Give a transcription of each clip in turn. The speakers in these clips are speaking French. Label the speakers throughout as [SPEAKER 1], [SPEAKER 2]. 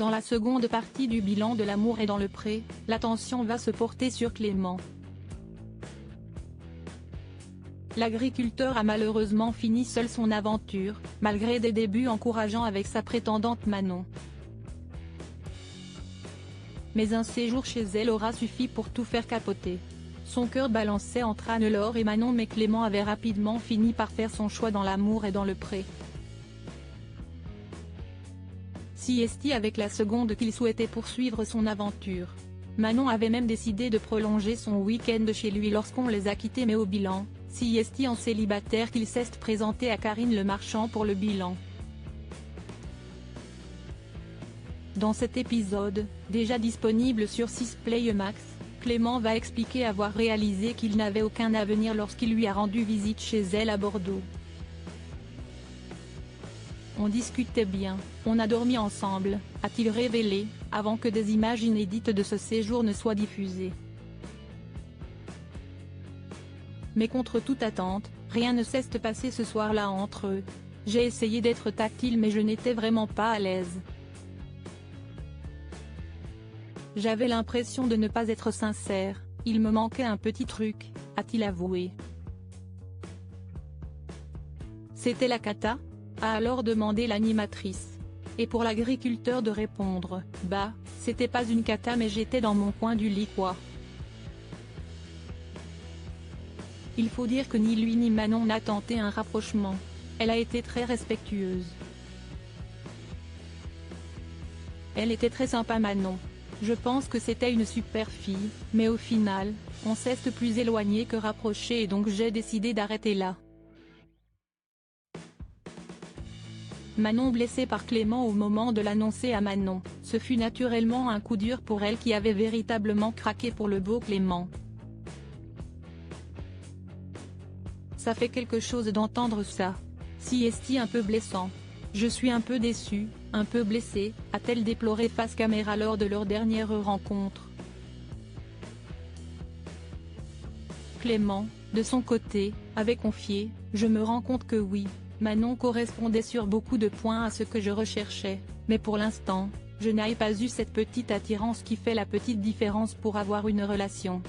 [SPEAKER 1] Dans la seconde partie du bilan de l'amour et dans le pré, l'attention va se porter sur Clément. L'agriculteur a malheureusement fini seul son aventure, malgré des débuts encourageants avec sa prétendante Manon. Mais un séjour chez elle aura suffi pour tout faire capoter. Son cœur balançait entre Anne-Laure et Manon, mais Clément avait rapidement fini par faire son choix dans l'amour et dans le pré. Si esti avec la seconde qu'il souhaitait poursuivre son aventure. Manon avait même décidé de prolonger son week-end chez lui lorsqu'on les a quittés, mais au bilan, si esti en célibataire qu'il s'est présenté à Karine Le Marchand pour le bilan. Dans cet épisode, déjà disponible sur 6play Max, Clément va expliquer avoir réalisé qu'il n'avait aucun avenir lorsqu'il lui a rendu visite chez elle à Bordeaux. On discutait bien, on a dormi ensemble, a-t-il révélé, avant que des images inédites de ce séjour ne soient diffusées. Mais contre toute attente, rien ne s'est passé ce soir-là entre eux. J'ai essayé d'être tactile mais je n'étais vraiment pas à l'aise. J'avais l'impression de ne pas être sincère, il me manquait un petit truc, a-t-il avoué. C'était la cata ? A alors demandé l'animatrice. Et pour l'agriculteur de répondre, bah, c'était pas une cata mais j'étais dans mon coin du lit quoi. Il faut dire que ni lui ni Manon n'a tenté un rapprochement. Elle a été très respectueuse. Elle était très sympa Manon. Je pense que c'était une super fille, mais au final, on s'est plus éloigné que rapproché et donc j'ai décidé d'arrêter là. Manon blessée par Clément au moment de l'annoncer à Manon, ce fut naturellement un coup dur pour elle qui avait véritablement craqué pour le beau Clément. Ça fait quelque chose d'entendre ça. Si esti un peu blessant. Je suis un peu déçue, un peu blessée, a-t-elle déploré face caméra lors de leur dernière rencontre. Clément, de son côté, avait confié, je me rends compte que oui. Manon correspondait sur beaucoup de points à ce que je recherchais, mais pour l'instant, je n'ai pas eu cette petite attirance qui fait la petite différence pour avoir une relation.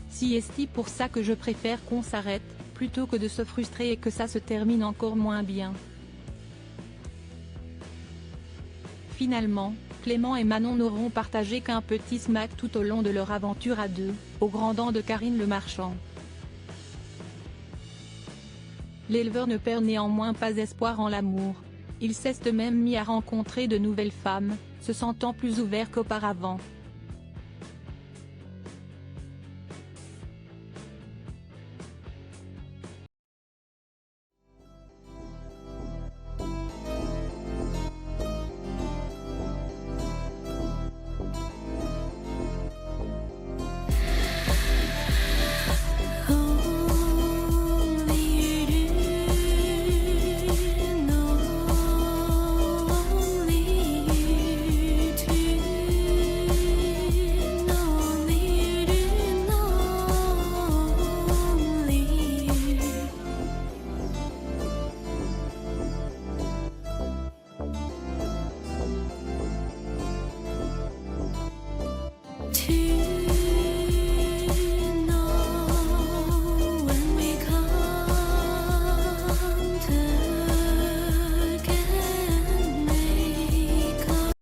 [SPEAKER 1] Si esti pour ça que je préfère qu'on s'arrête, plutôt que de se frustrer et que ça se termine encore moins bien. Finalement, Clément et Manon n'auront partagé qu'un petit smack tout au long de leur aventure à deux, au grand dam de Karine Le Marchand. L'éleveur ne perd néanmoins pas espoir en l'amour. Il s'est même mis à rencontrer de nouvelles femmes, se sentant plus ouvert qu'auparavant.